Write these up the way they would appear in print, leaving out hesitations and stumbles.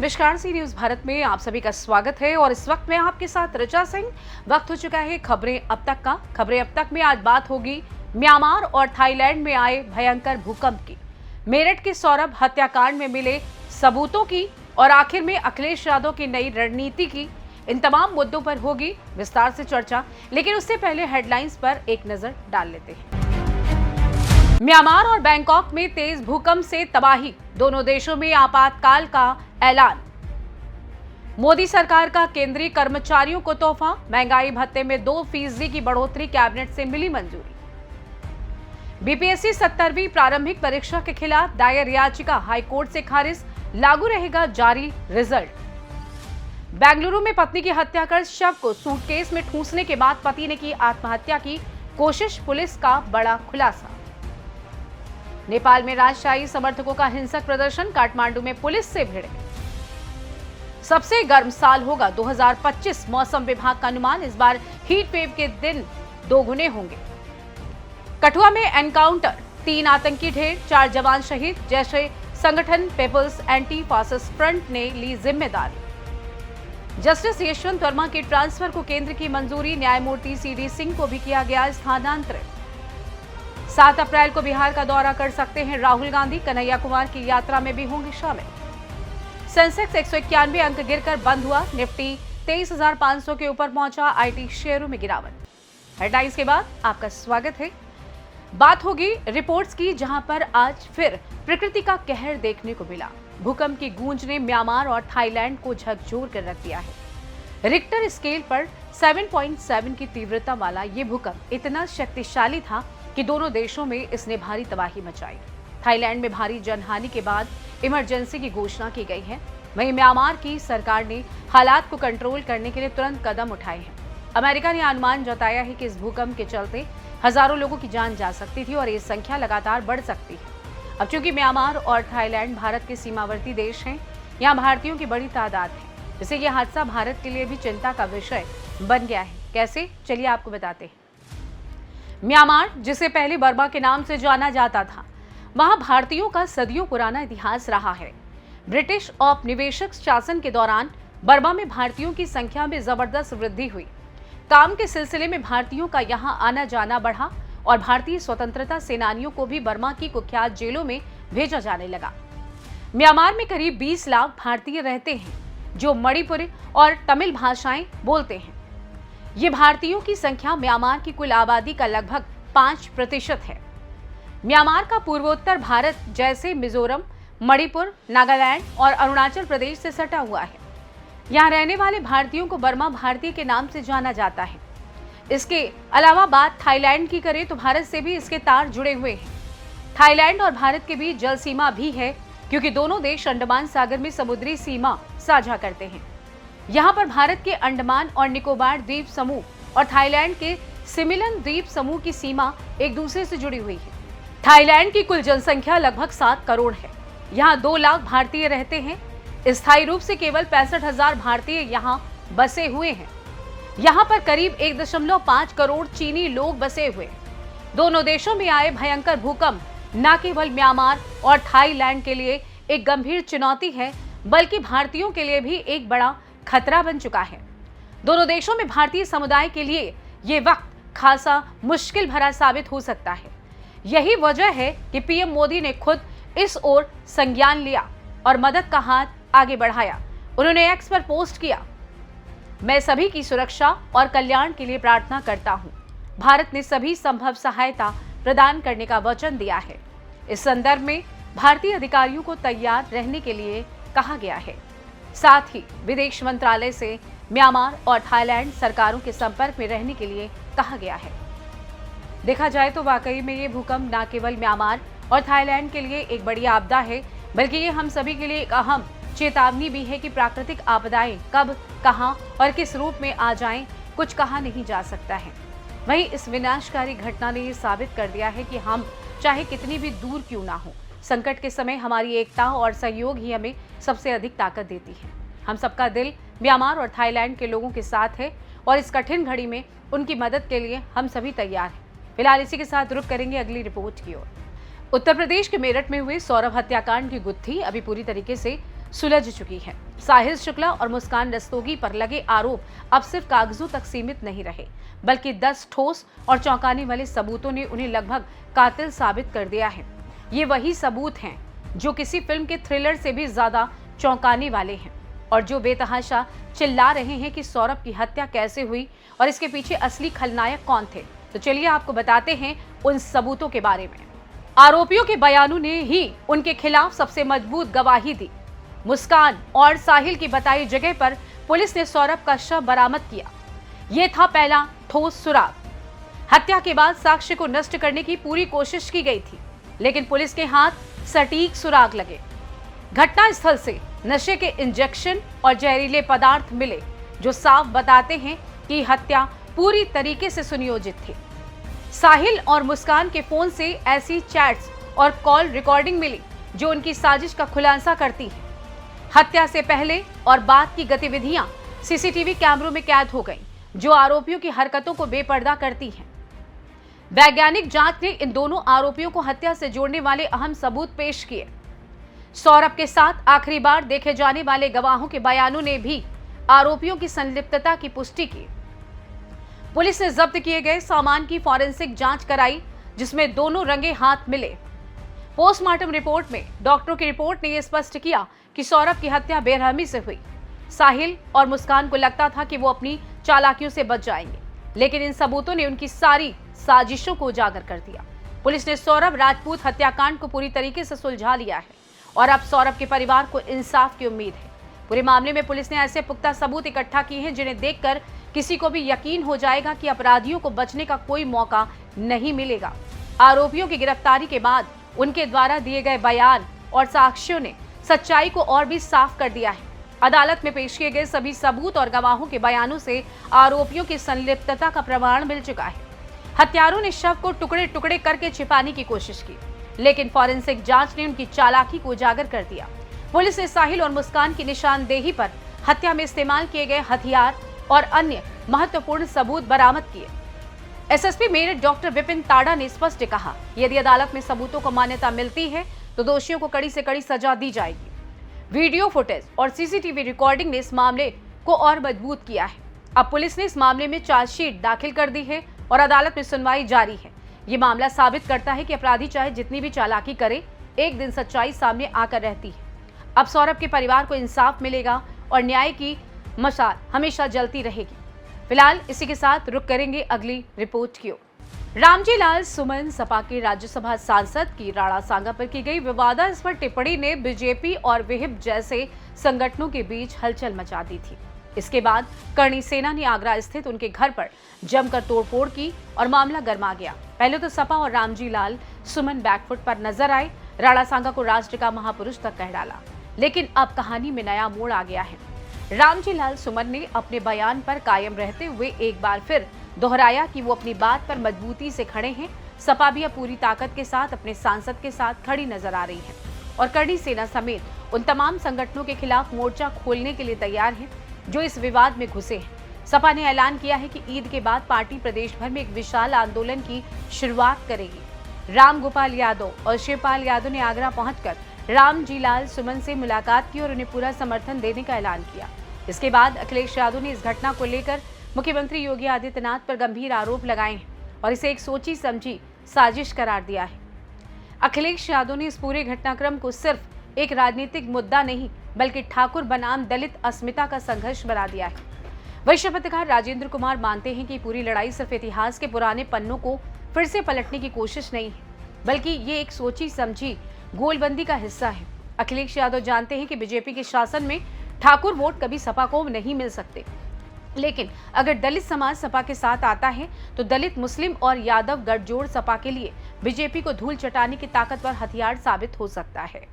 नमस्कार, सी न्यूज भारत में आप सभी का स्वागत है और इस वक्त मैं आपके साथ ऋचा सिंह। वक्त हो चुका है खबरें अब तक का। खबरें अब तक में आज बात होगी म्यांमार और थाईलैंड में आए भयंकर भूकंप की, मेरठ के सौरभ हत्याकांड में मिले सबूतों की और आखिर में अखिलेश यादव की नई रणनीति की। इन तमाम मुद्दों पर होगी विस्तार से चर्चा, लेकिन उससे पहले हेडलाइंस पर एक नजर डाल लेते हैं। म्यांमार और बैंकॉक में तेज भूकंप से तबाही, दोनों देशों में आपातकाल का ऐलान। मोदी सरकार का केंद्रीय कर्मचारियों को तोहफा, महंगाई भत्ते में 2% की बढ़ोतरी कैबिनेट से मिली मंजूरी। बीपीएससी 70वीं प्रारंभिक परीक्षा के खिलाफ दायर याचिका हाईकोर्ट से खारिज, लागू रहेगा जारी रिजल्ट। बेंगलुरु में पत्नी की हत्या कर शव को सूटकेस में ठूंसने के बाद पति ने की आत्महत्या की कोशिश, पुलिस का बड़ा खुलासा। नेपाल में राजशाही समर्थकों का हिंसक प्रदर्शन, काठमांडू में पुलिस से भिड़े। सबसे गर्म साल होगा 2025, मौसम विभाग का अनुमान। इस बार हीट वेव के दिन दोगुने होंगे। कठुआ में एनकाउंटर, 3 आतंकी ढेर, 4 जवान शहीद। जैसे संगठन पीपल्स एंटी फासिस्ट फ्रंट ने ली जिम्मेदारी। जस्टिस यशवंत वर्मा के ट्रांसफर को केंद्र की मंजूरी, न्यायमूर्ति सीडी सिंह को भी किया गया स्थानांतरित। 7 अप्रैल को बिहार का दौरा कर सकते हैं राहुल गांधी, कन्हैया कुमार की यात्रा में भी होंगे शामिल। सेंसेक्स 191 अंक गिरकर बंद हुआ, निफ्टी 23,500 के ऊपर पहुंचा, आईटी शेयरों में गिरावट। हेडलाइंस के बाद आपका स्वागत है। बात होगी रिपोर्ट्स की, जहां पर आज फिर प्रकृति का कहर देखने को मिला। भूकंप की गूंज ने म्यांमार और थाईलैंड को झकझोर कर रख दिया है। रिक्टर स्केल पर 7.7 की तीव्रता वाला ये भूकंप इतना शक्तिशाली था कि दोनों देशों में इसने भारी तबाही मचाई। थाईलैंड में भारी जनहानि के बाद इमरजेंसी की घोषणा की गई है। वहीं म्यांमार की सरकार ने हालात को कंट्रोल करने के लिए तुरंत कदम उठाए हैं। अमेरिका ने अनुमान जताया है कि इस भूकंप के चलते हजारों लोगों की जान जा सकती थी और ये संख्या लगातार बढ़ सकती है। अब चूंकि म्यांमार और थाईलैंड भारत के सीमावर्ती देश हैं, यहाँ भारतीयों की बड़ी तादाद है, जिससे यह हादसा भारत के लिए भी चिंता का विषय बन गया है। कैसे, चलिए आपको बताते हैं। म्यांमार, जिसे पहले बर्मा के नाम से जाना जाता था, वहां भारतीयों का सदियों पुराना इतिहास रहा है। ब्रिटिश औपनिवेशिक शासन के दौरान बर्मा में भारतीयों की संख्या में जबरदस्त वृद्धि हुई। काम के सिलसिले में भारतीयों का यहां आना जाना बढ़ा और भारतीय स्वतंत्रता सेनानियों को भी बर्मा की कुख्यात जेलों में भेजा जाने लगा। म्यांमार में करीब 20 लाख भारतीय रहते हैं, जो मणिपुरी और तमिल भाषाएं बोलते हैं। ये भारतीयों की संख्या म्यांमार की कुल आबादी का लगभग 5% है। म्यांमार का पूर्वोत्तर भारत जैसे मिजोरम, मणिपुर, नागालैंड और अरुणाचल प्रदेश से सटा हुआ है। यहाँ रहने वाले भारतीयों को बर्मा भारतीय के नाम से जाना जाता है। इसके अलावा बात थाईलैंड की करें तो भारत से भी इसके तार जुड़े हुए हैं। थाईलैंड और भारत के बीच जल सीमा भी है, क्योंकि दोनों देश अंडमान सागर में समुद्री सीमा साझा करते हैं। यहाँ पर भारत के अंडमान और निकोबार द्वीप समूह और थाईलैंड के सिमिलन द्वीप समूह की सीमा एक दूसरे से जुड़ी हुई है। थाईलैंड की कुल जनसंख्या लगभग 7 करोड़ है। यहाँ 2 लाख भारतीय रहते हैं। स्थायी रूप से केवल 65,000 भारतीय यहाँ बसे हुए हैं। यहाँ पर करीब 1.5 करोड़ चीनी लोग बसे हुए हैं। दोनों देशों में आए भयंकर भूकंप न केवल म्यांमार और थाईलैंड के लिए एक गंभीर चुनौती है, बल्कि भारतीयों के लिए भी एक बड़ा खतरा बन चुका है। दोनों देशों में भारतीय समुदाय के लिए ये वक्त खासा मुश्किल भरा साबित हो सकता है। यही वजह है कि पीएम मोदी ने खुद इस ओर संज्ञान लिया और मदद का हाथ आगे बढ़ाया। उन्होंने एक्स पर पोस्ट किया, मैं सभी की सुरक्षा और कल्याण के लिए प्रार्थना करता हूं। भारत ने सभी संभव सहायता प्रदान करने का वचन दिया है। इस संदर्भ में भारतीय अधिकारियों को तैयार रहने के लिए कहा गया है। साथ ही विदेश मंत्रालय से म्यांमार और थाईलैंड सरकारों के संपर्क में रहने के लिए कहा गया है। देखा जाए तो वाकई में ये भूकंप न केवल म्यांमार और थाईलैंड के लिए एक बड़ी आपदा है, बल्कि ये हम सभी के लिए एक अहम चेतावनी भी है कि प्राकृतिक आपदाएं कब, कहां और किस रूप में आ जाएं, कुछ कहा नहीं जा सकता है। वहीं इस विनाशकारी घटना ने ये साबित कर दिया है कि हम चाहे कितनी भी दूर क्यों ना हो, संकट के समय हमारी एकता और सहयोग ही हमें सबसे अधिक ताकत देती है। हम सबका दिल म्यांमार और थाईलैंड के लोगों के साथ है और इस कठिन घड़ी में उनकी मदद के लिए हम सभी तैयार हैं। फिलहाल इसी के साथ रुक करेंगे अगली रिपोर्ट की ओर। उत्तर प्रदेश के मेरठ में हुए सौरभ हत्याकांड की गुत्थी अभी पूरी तरीके से सुलझ चुकी है। साहिल शुक्ला और मुस्कान रस्तोगी पर लगे आरोप अब सिर्फ कागजों तक सीमित नहीं रहे, बल्कि 10 ठोस और चौंकाने वाले सबूतों ने उन्हें लगभग कातिल साबित कर दिया है। ये वही सबूत हैं जो किसी फिल्म के थ्रिलर से भी ज्यादा चौंकाने वाले हैं और जो बेतहाशा चिल्ला रहे हैं कि सौरभ की हत्या कैसे हुई और इसके पीछे असली खलनायक कौन थे। तो चलिए आपको बताते हैं उन सबूतों के बारे में। आरोपियों के बयानों ने ही उनके खिलाफ सबसे मजबूत गवाही दी। मुस्कान और साहिल की बताई जगह पर पुलिस ने सौरभ का शव बरामद किया। यह था पहला ठोस सुराग। हत्या के बाद साक्ष्य को नष्ट करने की पूरी कोशिश की गई थी, लेकिन पुलिस के हाथ सटीक सुराग लगे। घटना स्थल से नशे के इंजेक्शन और जहरीले पदार्थ मिले, जो साफ बताते हैं कि हत्या पूरी तरीके से सुनियोजित थी। साहिल और मुस्कान के फोन से ऐसी चैट्स और कॉल रिकॉर्डिंग मिली जो उनकी साजिश का खुलासा करती है। हत्या से पहले और बाद की गतिविधियां सीसीटीवी कैमरों में कैद हो गईं, जो आरोपियों की हरकतों को बेपर्दा करती हैं। वैज्ञानिक जांच ने इन दोनों आरोपियों को हत्या से जोड़ने वाले अहम सबूत पेश किए। सौरभ के साथ आखिरी बार देखे जाने वाले गवाहों के बयानों ने भी आरोपियों की संलिप्तता की पुष्टि की। पुलिस ने जब्त किए गए सामान की फॉरेंसिक जांच कराई, जिसमें दोनों रंगे हाथ मिले। पोस्टमार्टम रिपोर्ट में डॉक्टरों की रिपोर्ट ने यह स्पष्ट किया कि सौरभ की हत्या बेरहमी से हुई। साहिल और मुस्कान को लगता था कि वो अपनी चालाकियों से बच जाएंगे, लेकिन इन सबूतों ने उनकी सारी साजिशों को उजागर कर दिया। पुलिस ने सौरभ राजपूत हत्याकांड को पूरी तरीके से सुलझा लिया है और अब सौरभ के परिवार को इंसाफ की उम्मीद है। पूरे मामले में पुलिस ने ऐसे पुख्ता सबूत इकट्ठा किए हैं जिन्हें देखकर किसी को भी यकीन हो जाएगा कि अपराधियों को बचने का कोई मौका नहीं मिलेगा। आरोपियों की गिरफ्तारी के बाद उनके द्वारा दिए गए बयान और साक्ष्यों ने सच्चाई को और भी साफ कर दिया है। अदालत में पेश किए गए सभी सबूत और गवाहों के बयानों से आरोपियों की संलिप्तता का प्रमाण मिल चुका है। हत्यारों ने शव को टुकड़े टुकड़े करके छिपाने की कोशिश की, लेकिन फॉरेंसिक जांच ने उनकी चालाकी को उजागर कर दिया। पुलिस ने साहिल और मुस्कान की निशानदेही पर हत्या में इस्तेमाल किए गए हथियार और अन्य महत्वपूर्ण सबूत बरामद किए। एसएसपी मेरठ डॉक्टर विपिन ताड़ा ने स्पष्ट कहा, यदि अदालत में सबूतों को मान्यता मिलती है तो दोषियों को कड़ी से कड़ी सजा दी जाएगी। वीडियो फुटेज और सीसीटीवी रिकॉर्डिंग ने इस मामले को और मजबूत किया है। अब पुलिस ने इस मामले में चार्जशीट दाखिल कर दी है और अदालत में सुनवाई जारी है। ये मामला साबित करता है कि अपराधी चाहे जितनी भी चालाकी करे, एक दिन सच्चाई सामने आकर रहती है। अब सौरभ के परिवार को इंसाफ मिलेगा और न्याय की मशाल हमेशा जलती रहेगी। फिलहाल इसी के साथ रुक करेंगे अगली रिपोर्ट की ओर। रामजी लाल सुमन सपा के राज्यसभा सांसद की राणा सांगा पर की गई विवादास्पद टिप्पणी ने बीजेपी और विहिप जैसे संगठनों के बीच हलचल मचा दी थी। इसके बाद करणी सेना ने आगरा स्थित उनके घर पर जमकर तोड़फोड़ की और मामला गर्मा गया। पहले तो सपा और रामजी लाल सुमन बैकफुट पर नजर आए, राणा सांगा को राष्ट्र का महापुरुष तक कह डाला। लेकिन अब कहानी में नया मोड़ आ गया है। रामजी लाल सुमन ने अपने बयान पर कायम रहते हुए एक बार फिर दोहराया कि वो अपनी बात पर मजबूती से खड़े हैं। सपा भी अब पूरी ताकत के साथ अपने सांसद के साथ खड़ी नजर आ रही है और करणी सेना समेत उन तमाम संगठनों के खिलाफ मोर्चा खोलने के लिए तैयार है जो इस विवाद में घुसे हैं। सपा ने ऐलान किया है कि ईद के बाद पार्टी प्रदेश भर में एक विशाल आंदोलन की शुरुआत करेगी। राम गोपाल यादव और शिवपाल यादव ने आगरा पहुंचकर रामजी लाल सुमन से मुलाकात की और उन्हें पूरा समर्थन देने का ऐलान किया। इसके बाद अखिलेश यादव ने इस घटना को लेकर मुख्यमंत्री योगी आदित्यनाथ पर गंभीर आरोप लगाए हैं और इसे एक सोची समझी साजिश करार दिया है। अखिलेश यादव ने इस पूरे घटनाक्रम को सिर्फ एक राजनीतिक मुद्दा नहीं बल्कि ठाकुर बनाम दलित अस्मिता का संघर्ष बना दिया है। वरिष्ठ पत्रकार राजेंद्र कुमार मानते हैं कि पूरी लड़ाई सिर्फ इतिहास के पुराने पन्नों को फिर से पलटने की कोशिश नहीं है, बल्कि ये एक सोची समझी गोलबंदी का हिस्सा है। अखिलेश यादव जानते हैं कि बीजेपी के शासन में ठाकुर वोट कभी सपा को नहीं मिल सकते, लेकिन अगर दलित समाज सपा के साथ आता है तो दलित, मुस्लिम और यादव गठजोड़ सपा के लिए बीजेपी को धूल चटाने की ताकतवर हथियार साबित हो सकता है।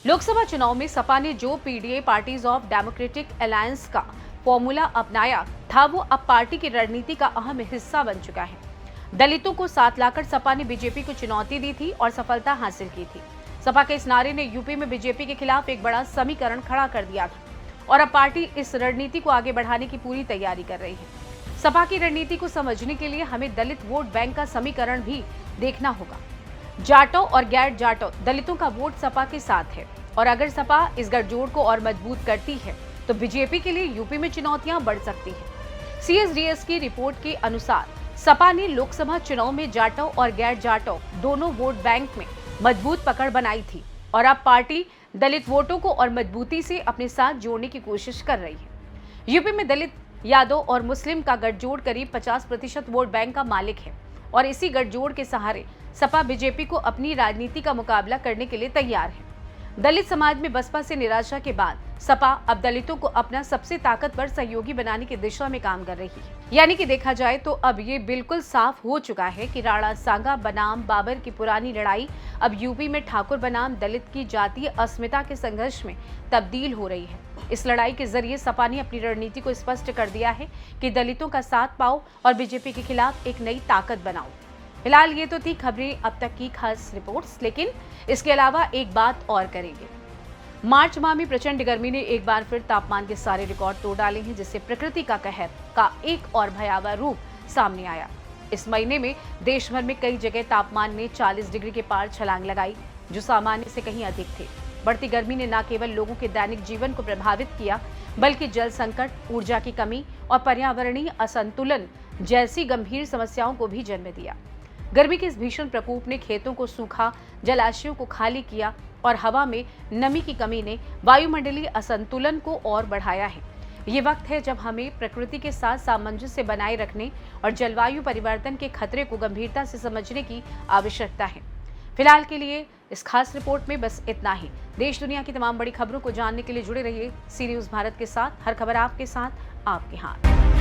लोकसभा चुनाव में सपा ने जो PDA parties of democratic alliance का फॉर्मूला अपनाया था, वो अब पार्टी की रणनीति का अहम हिस्सा बन चुका है। दलितों को साथ लाकर सपा ने बीजेपी को चुनौती दी थी और सफलता हासिल की थी। सपा के इस नारे ने यूपी में बीजेपी के खिलाफ एक बड़ा समीकरण खड़ा कर दिया था और अब पार्टी इस रणनीति को आगे बढ़ाने की पूरी तैयारी कर रही है। सपा की रणनीति को समझने के लिए हमें दलित वोट बैंक का समीकरण भी देखना होगा। जाटों और गैर जाटों दलितों का वोट सपा के साथ है। और अगर सपा इस गठजोड़ को और मजबूत करती है तो बीजेपी के लिए यूपी में चुनौतियां बढ़ सकती हैं। सीएसडीएस की रिपोर्ट के अनुसार सपा ने लोकसभा चुनाव में जाटव और गैर जाटव दोनों वोट बैंक में मजबूत पकड़ बनाई थी और अब पार्टी दलित वोटों को और मजबूती से अपने साथ जोड़ने की कोशिश कर रही है। यूपी में दलित, यादव और मुस्लिम का गठजोड़ करीब 50% वोट बैंक का मालिक है और इसी गठजोड़ के सहारे सपा बीजेपी को अपनी राजनीति का मुकाबला करने के लिए तैयार है। दलित समाज में बसपा से निराशा के बाद सपा अब दलितों को अपना सबसे ताकतवर सहयोगी बनाने की दिशा में काम कर रही है। यानी कि देखा जाए तो अब ये बिल्कुल साफ हो चुका है कि राणा सांगा बनाम बाबर की पुरानी लड़ाई अब यूपी में ठाकुर बनाम दलित की जातीय अस्मिता के संघर्ष में तब्दील हो रही है। इस लड़ाई के जरिए सपा ने अपनी रणनीति को स्पष्ट कर दिया है कि दलितों का साथ पाओ और बीजेपी के खिलाफ एक नई ताकत बनाओ। फिलहाल ये तो थी खबरें अब तक की खास रिपोर्ट्स, लेकिन इसके अलावा एक बात और करेंगे। मार्च माह में प्रचंड गर्मी ने एक बार फिर तापमान के सारे रिकॉर्ड तोड़ डाले हैं, जिससे प्रकृति का कहर का एक और भयावह रूप सामने आया। इस महीने में देश भर में कई जगह तापमान ने 40 डिग्री के पार छलांग लगाई, जो सामान्य से कहीं अधिक थे। बढ़ती गर्मी ने न केवल लोगों के दैनिक जीवन को प्रभावित किया, बल्कि जल संकट, ऊर्जा की कमी और पर्यावरणीय असंतुलन जैसी गंभीर समस्याओं को भी जन्म दिया। गर्मी के इस भीषण प्रकोप ने खेतों को सूखा, जलाशयों को खाली किया और हवा में नमी की कमी ने वायुमंडलीय असंतुलन को और बढ़ाया है। ये वक्त है जब हमें प्रकृति के साथ सामंजस्य बनाए रखने और जलवायु परिवर्तन के खतरे को गंभीरता से समझने की आवश्यकता है। फिलहाल के लिए इस खास रिपोर्ट में बस इतना ही। देश दुनिया की तमाम बड़ी खबरों को जानने के लिए जुड़े रहिए सी न्यूज़ भारत के साथ। हर खबर आपके साथ, आपके हाथ।